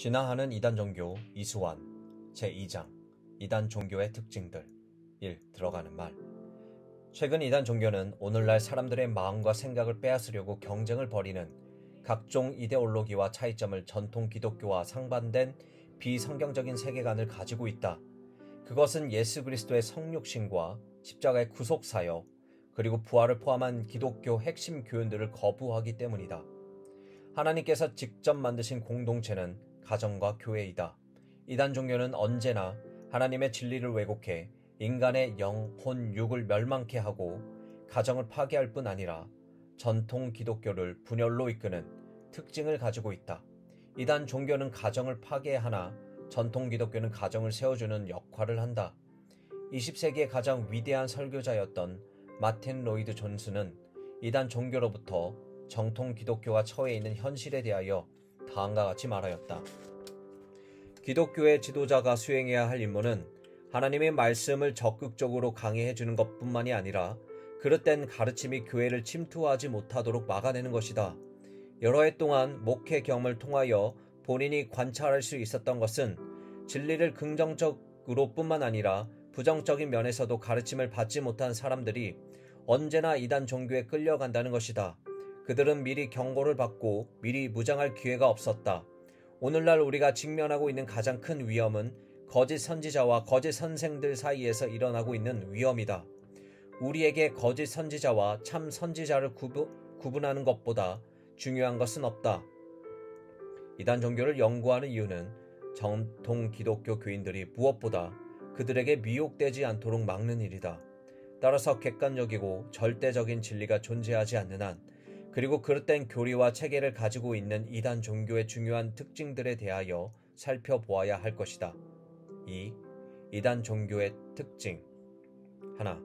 진화하는 이단 종교 이수완 제2장 이단 종교의 특징들 1. 들어가는 말. 최근 이단 종교는 오늘날 사람들의 마음과 생각을 빼앗으려고 경쟁을 벌이는 각종 이데올로기와 차이점을 전통 기독교와 상반된 비성경적인 세계관을 가지고 있다. 그것은 예수 그리스도의 성육신과 십자가의 구속사역 그리고 부활을 포함한 기독교 핵심 교훈들을 거부하기 때문이다. 하나님께서 직접 만드신 공동체는 가정과 교회이다. 이단 종교는 언제나 하나님의 진리를 왜곡해 인간의 영, 혼, 육을 멸망케 하고 가정을 파괴할 뿐 아니라 전통 기독교를 분열로 이끄는 특징을 가지고 있다. 이단 종교는 가정을 파괴하나 전통 기독교는 가정을 세워주는 역할을 한다. 20세기의 가장 위대한 설교자였던 마틴 로이드 존스는 이단 종교로부터 정통 기독교가 처해 있는 현실에 대하여 다음과 같이 말하였다. 기독교의 지도자가 수행해야 할 임무는 하나님의 말씀을 적극적으로 강해해 주는 것뿐만이 아니라 그릇된 가르침이 교회를 침투하지 못하도록 막아내는 것이다. 여러 해 동안 목회 경험을 통하여 본인이 관찰할 수 있었던 것은 진리를 긍정적으로 뿐만 아니라 부정적인 면에서도 가르침을 받지 못한 사람들이 언제나 이단 종교에 끌려간다는 것이다. 그들은 미리 경고를 받고 미리 무장할 기회가 없었다. 오늘날 우리가 직면하고 있는 가장 큰 위험은 거짓 선지자와 거짓 선생들 사이에서 일어나고 있는 위험이다. 우리에게 거짓 선지자와 참 선지자를 구분하는 것보다 중요한 것은 없다. 이단 종교를 연구하는 이유는 정통 기독교 교인들이 무엇보다 그들에게 미혹되지 않도록 막는 일이다. 따라서 객관적이고 절대적인 진리가 존재하지 않는 한 그리고 그릇된 교리와 체계를 가지고 있는 이단 종교의 중요한 특징들에 대하여 살펴보아야 할 것이다. 2. 이단 종교의 특징. 하나.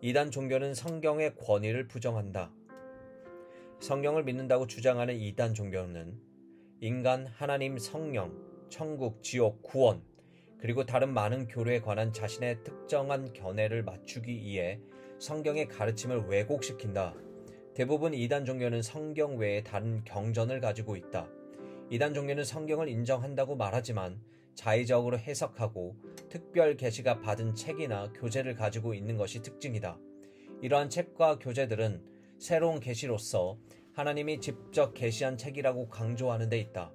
이단 종교는 성경의 권위를 부정한다. 성경을 믿는다고 주장하는 이단 종교는 인간, 하나님, 성령, 천국, 지옥, 구원, 그리고 다른 많은 교리에 관한 자신의 특정한 견해를 맞추기 위해 성경의 가르침을 왜곡시킨다. 대부분 이단 종교는 성경 외에 다른 경전을 가지고 있다. 이단 종교는 성경을 인정한다고 말하지만 자의적으로 해석하고 특별 계시가 받은 책이나 교재를 가지고 있는 것이 특징이다. 이러한 책과 교재들은 새로운 계시로서 하나님이 직접 계시한 책이라고 강조하는 데 있다.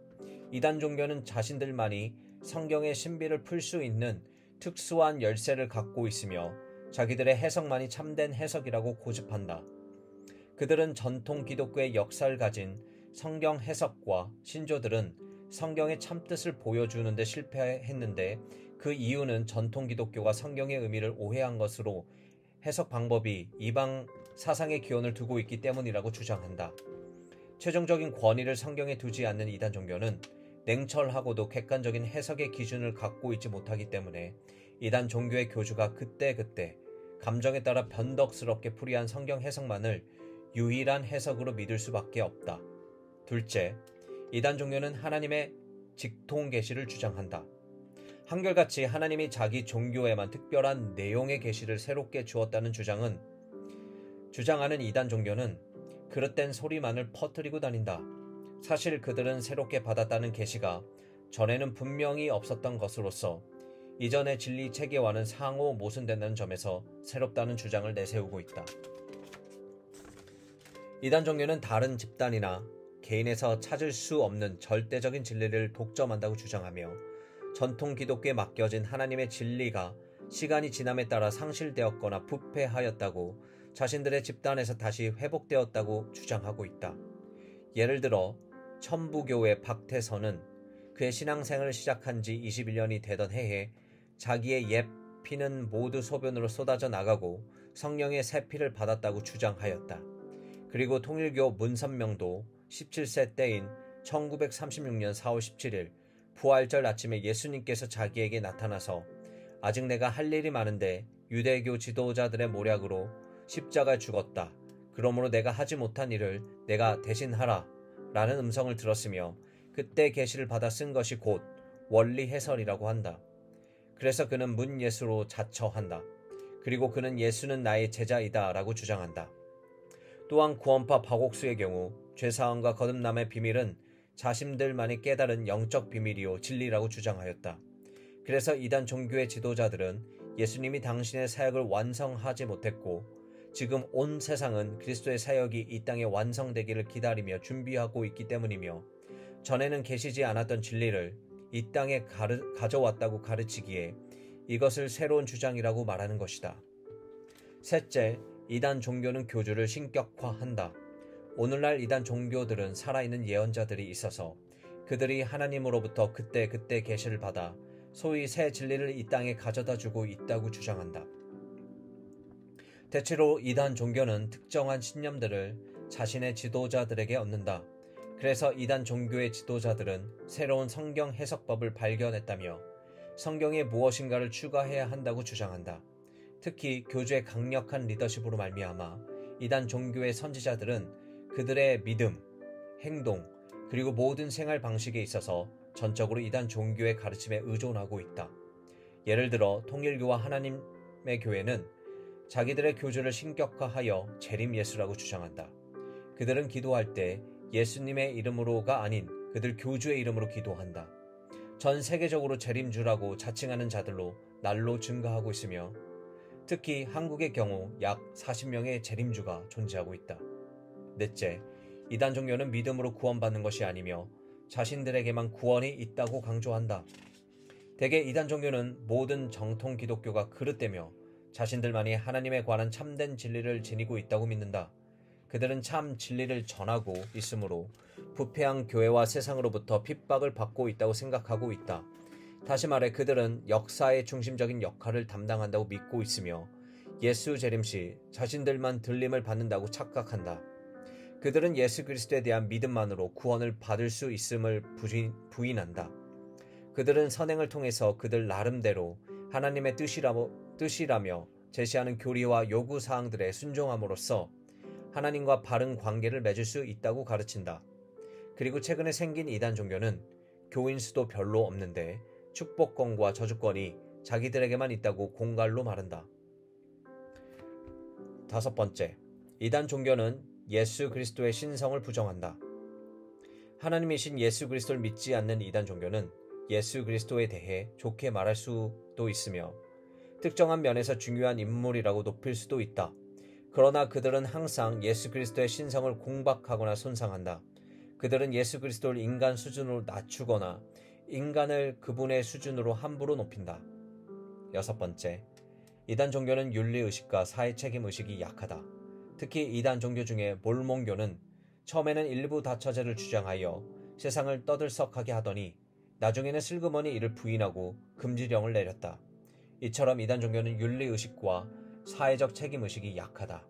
이단 종교는 자신들만이 성경의 신비를 풀 수 있는 특수한 열쇠를 갖고 있으며 자기들의 해석만이 참된 해석이라고 고집한다. 그들은 전통 기독교의 역사를 가진 성경 해석과 신조들은 성경의 참뜻을 보여주는 데 실패했는데 그 이유는 전통 기독교가 성경의 의미를 오해한 것으로 해석 방법이 이방 사상의 기원을 두고 있기 때문이라고 주장한다. 최종적인 권위를 성경에 두지 않는 이단 종교는 냉철하고도 객관적인 해석의 기준을 갖고 있지 못하기 때문에 이단 종교의 교주가 그때그때 감정에 따라 변덕스럽게 풀이한 성경 해석만을 유일한 해석으로 믿을 수밖에 없다. 둘째, 이단 종교는 하나님의 직통 계시를 주장한다. 한결같이 하나님이 자기 종교에만 특별한 내용의 계시를 새롭게 주었다는 주장하는 이단 종교는 그릇된 소리만을 퍼뜨리고 다닌다. 사실 그들은 새롭게 받았다는 계시가 전에는 분명히 없었던 것으로서 이전의 진리 체계와는 상호 모순된다는 점에서 새롭다는 주장을 내세우고 있다. 이단 종교는 다른 집단이나 개인에서 찾을 수 없는 절대적인 진리를 독점한다고 주장하며 전통 기독교에 맡겨진 하나님의 진리가 시간이 지남에 따라 상실되었거나 부패하였다고 자신들의 집단에서 다시 회복되었다고 주장하고 있다. 예를 들어 천부교의 박태선은 그의 신앙생활을 시작한 지 21년이 되던 해에 자기의 옛 피는 모두 소변으로 쏟아져 나가고 성령의 새 피를 받았다고 주장하였다. 그리고 통일교 문선명도 17세 때인 1936년 4월 17일 부활절 아침에 예수님께서 자기에게 나타나서 아직 내가 할 일이 많은데 유대교 지도자들의 모략으로 십자가에 죽었다. 그러므로 내가 하지 못한 일을 내가 대신 하라 라는 음성을 들었으며 그때 계시를 받아 쓴 것이 곧 원리 해설이라고 한다. 그래서 그는 문예수로 자처한다. 그리고 그는 예수는 나의 제자이다 라고 주장한다. 또한 구원파 박옥수의 경우 죄사함과 거듭남의 비밀은 자신들만이 깨달은 영적 비밀이요 진리라고 주장하였다. 그래서 이단 종교의 지도자들은 예수님이 당신의 사역을 완성하지 못했고 지금 온 세상은 그리스도의 사역이 이 땅에 완성되기를 기다리며 준비하고 있기 때문이며 전에는 계시지 않았던 진리를 이 땅에 가져왔다고 가르치기에 이것을 새로운 주장이라고 말하는 것이다. 셋째, 이단 종교는 교주를 신격화한다. 오늘날 이단 종교들은 살아있는 예언자들이 있어서 그들이 하나님으로부터 그때 계시를 받아 소위 새 진리를 이 땅에 가져다 주고 있다고 주장한다. 대체로 이단 종교는 특정한 신념들을 자신의 지도자들에게 얻는다. 그래서 이단 종교의 지도자들은 새로운 성경 해석법을 발견했다며 성경에 무엇인가를 추가해야 한다고 주장한다. 특히 교주의 강력한 리더십으로 말미암아 이단 종교의 선지자들은 그들의 믿음, 행동, 그리고 모든 생활 방식에 있어서 전적으로 이단 종교의 가르침에 의존하고 있다. 예를 들어 통일교와 하나님의 교회는 자기들의 교주를 신격화하여 재림 예수라고 주장한다. 그들은 기도할 때 예수님의 이름으로가 아닌 그들 교주의 이름으로 기도한다. 전 세계적으로 재림주라고 자칭하는 자들로 날로 증가하고 있으며 특히 한국의 경우 약 40명의 재림주가 존재하고 있다. 넷째, 이단 종교는 믿음으로 구원받는 것이 아니며 자신들에게만 구원이 있다고 강조한다. 대개 이단 종교는 모든 정통 기독교가 그릇되며 자신들만이 하나님에 관한 참된 진리를 지니고 있다고 믿는다. 그들은 참 진리를 전하고 있으므로 부패한 교회와 세상으로부터 핍박을 받고 있다고 생각하고 있다. 다시 말해 그들은 역사의 중심적인 역할을 담당한다고 믿고 있으며 예수 재림 시 자신들만 들림을 받는다고 착각한다. 그들은 예수 그리스도에 대한 믿음만으로 구원을 받을 수 있음을 부인한다. 그들은 선행을 통해서 그들 나름대로 하나님의 뜻이라며 제시하는 교리와 요구사항들에 순종함으로써 하나님과 바른 관계를 맺을 수 있다고 가르친다. 그리고 최근에 생긴 이단 종교는 교인 수도 별로 없는데 축복권과 저주권이 자기들에게만 있다고 공갈로 말한다. 다섯 번째, 이단 종교는 예수 그리스도의 신성을 부정한다. 하나님이신 예수 그리스도를 믿지 않는 이단 종교는 예수 그리스도에 대해 좋게 말할 수도 있으며 특정한 면에서 중요한 인물이라고 높일 수도 있다. 그러나 그들은 항상 예수 그리스도의 신성을 공박하거나 손상한다. 그들은 예수 그리스도를 인간 수준으로 낮추거나 인간을 그분의 수준으로 함부로 높인다. 여섯 번째, 이단 종교는 윤리의식과 사회책임의식이 약하다. 특히 이단 종교 중에 몰몬교는 처음에는 일부 다처제를 주장하여 세상을 떠들썩하게 하더니 나중에는 슬그머니 이를 부인하고 금지령을 내렸다. 이처럼 이단 종교는 윤리의식과 사회적 책임의식이 약하다.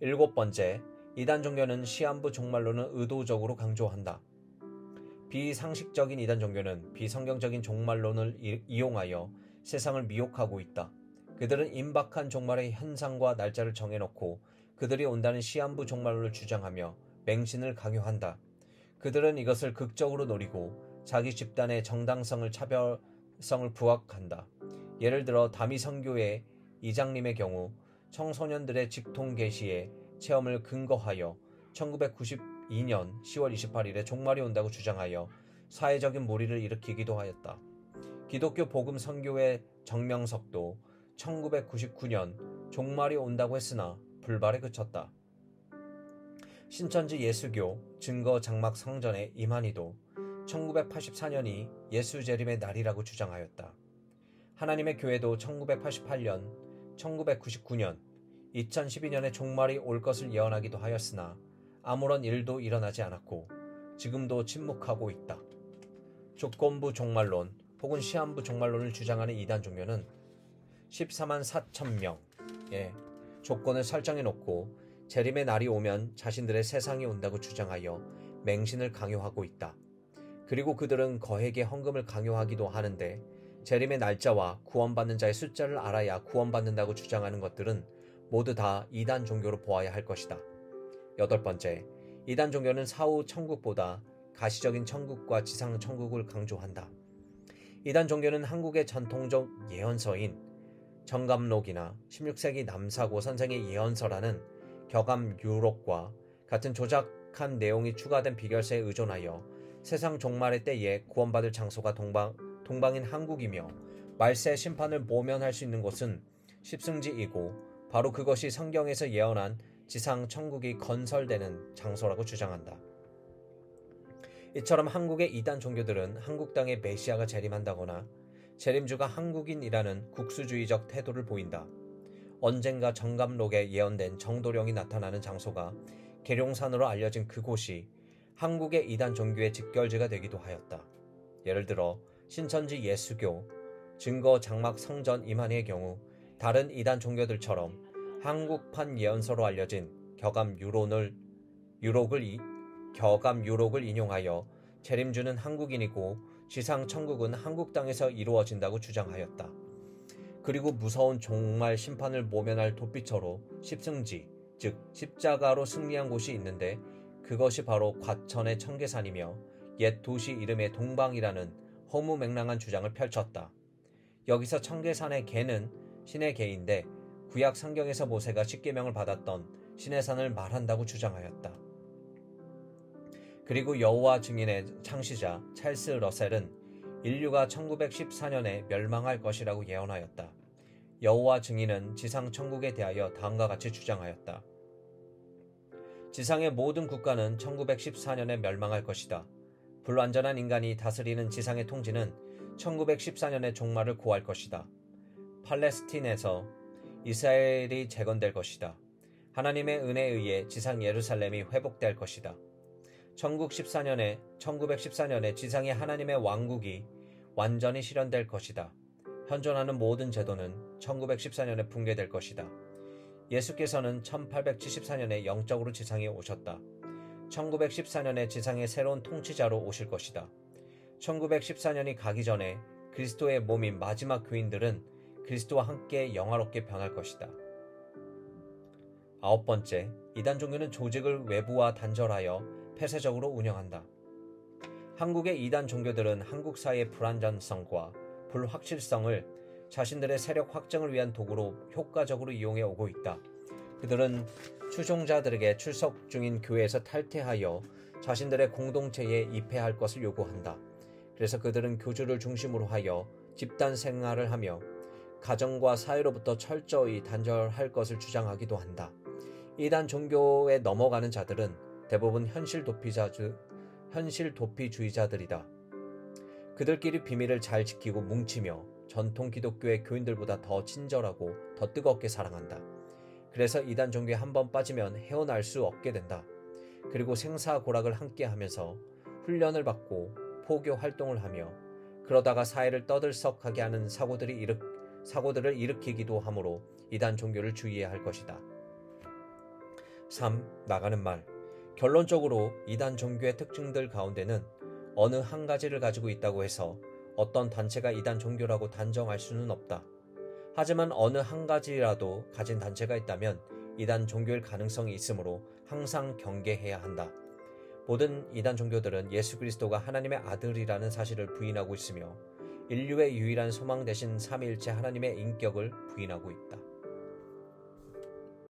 일곱 번째, 이단 종교는 시한부 종말론을 의도적으로 강조한다. 비상식적인 이단 종교는 비성경적인 종말론을 이용하여 세상을 미혹하고 있다. 그들은 임박한 종말의 현상과 날짜를 정해놓고 그들이 온다는 시한부 종말론을 주장하며 맹신을 강요한다. 그들은 이것을 극적으로 노리고 자기 집단의 정당성을 차별성을 부각한다. 예를 들어 다미 선교의 이장님의 경우 청소년들의 직통 계시의 체험을 근거하여 1992년 10월 28일에 종말이 온다고 주장하여 사회적인 무리를 일으키기도 하였다. 기독교 복음 선교의 정명석도 1999년 종말이 온다고 했으나 불발에 그쳤다. 신천지 예수교 증거 장막 성전의 이만희도 1984년이 예수 재림의 날이라고 주장하였다. 하나님의 교회도 1988년, 1999년, 2012년에 종말이 올 것을 예언하기도 하였으나 아무런 일도 일어나지 않았고 지금도 침묵하고 있다. 조건부 종말론 혹은 시한부 종말론을 주장하는 이단 종교는 14만 4천 명의 조건을 설정해 놓고 재림의 날이 오면 자신들의 세상이 온다고 주장하여 맹신을 강요하고 있다. 그리고 그들은 거액의 헌금을 강요하기도 하는데 재림의 날짜와 구원받는 자의 숫자를 알아야 구원받는다고 주장하는 것들은 모두 다 이단 종교로 보아야 할 것이다. 여덟 번째, 이단 종교는 사후 천국보다 가시적인 천국과 지상 천국을 강조한다. 이단 종교는 한국의 전통적 예언서인 정감록이나 16세기 남사고 선생의 예언서라는 격암 유록과 같은 조작한 내용이 추가된 비결서에 의존하여 세상 종말의 때에 구원받을 장소가 동방인 한국이며 말세 심판을 모면할 수 있는 곳은 십승지이고 바로 그것이 성경에서 예언한 지상 천국이 건설되는 장소라고 주장한다. 이처럼 한국의 이단 종교들은 한국 땅에 메시아가 재림한다거나 재림주가 한국인이라는 국수주의적 태도를 보인다. 언젠가 정감록에 예언된 정도령이 나타나는 장소가 계룡산으로 알려진 그곳이 한국의 이단 종교의 직결지가 되기도 하였다. 예를 들어 신천지 예수교, 증거 장막 성전 이만희의 경우 다른 이단 종교들처럼 한국판 예언서로 알려진 격암 유록을 인용하여 재림주는 한국인이고 지상 천국은 한국 땅에서 이루어진다고 주장하였다. 그리고 무서운 종말 심판을 모면할 도피처로 십승지, 즉 십자가로 승리한 곳이 있는데 그것이 바로 과천의 청계산이며 옛 도시 이름의 동방이라는 허무맹랑한 주장을 펼쳤다. 여기서 청계산의 개는 신의 개인데 구약 성경에서 모세가 십계명을 받았던 신의 산을 말한다고 주장하였다. 그리고 여호와 증인의 창시자 찰스 러셀은 인류가 1914년에 멸망할 것이라고 예언하였다. 여호와 증인은 지상 천국에 대하여 다음과 같이 주장하였다. 지상의 모든 국가는 1914년에 멸망할 것이다. 불완전한 인간이 다스리는 지상의 통치는 1914년의 종말을 고할 것이다. 팔레스틴에서 이스라엘이 재건될 것이다. 하나님의 은혜에 의해 지상 예루살렘이 회복될 것이다. 1914년에 지상의 하나님의 왕국이 완전히 실현될 것이다. 현존하는 모든 제도는 1914년에 붕괴될 것이다. 예수께서는 1874년에 영적으로 지상에 오셨다. 1914년에 지상의 새로운 통치자로 오실 것이다. 1914년이 가기 전에 그리스도의 몸인 마지막 교인들은 그리스도와 함께 영화롭게 변할 것이다. 9번째, 이단 종교는 조직을 외부와 단절하여 폐쇄적으로 운영한다. 한국의 이단 종교들은 한국 사회의 불안전성과 불확실성을 자신들의 세력 확정을 위한 도구로 효과적으로 이용해 오고 있다. 그들은 추종자들에게 출석 중인 교회에서 탈퇴하여 자신들의 공동체에 입회할 것을 요구한다. 그래서 그들은 교주를 중심으로 하여 집단 생활을 하며 가정과 사회로부터 철저히 단절할 것을 주장하기도 한다. 이단 종교에 넘어가는 자들은 대부분 현실 도피주의자들이다. 그들끼리 비밀을 잘 지키고 뭉치며 전통 기독교의 교인들보다 더 친절하고 더 뜨겁게 사랑한다. 그래서 이단 종교에 한번 빠지면 헤어날 수 없게 된다. 그리고 생사고락을 함께 하면서 훈련을 받고 포교 활동을 하며 그러다가 사회를 떠들썩하게 하는 사고들을 일으키기도 하므로 이단 종교를 주의해야 할 것이다. 3. 나가는 말. 결론적으로 이단 종교의 특징들 가운데는 어느 한 가지를 가지고 있다고 해서 어떤 단체가 이단 종교라고 단정할 수는 없다. 하지만 어느 한 가지라도 가진 단체가 있다면 이단 종교일 가능성이 있으므로 항상 경계해야 한다. 모든 이단 종교들은 예수 그리스도가 하나님의 아들이라는 사실을 부인하고 있으며 인류의 유일한 소망 되신 삼위일체 하나님의 인격을 부인하고 있다.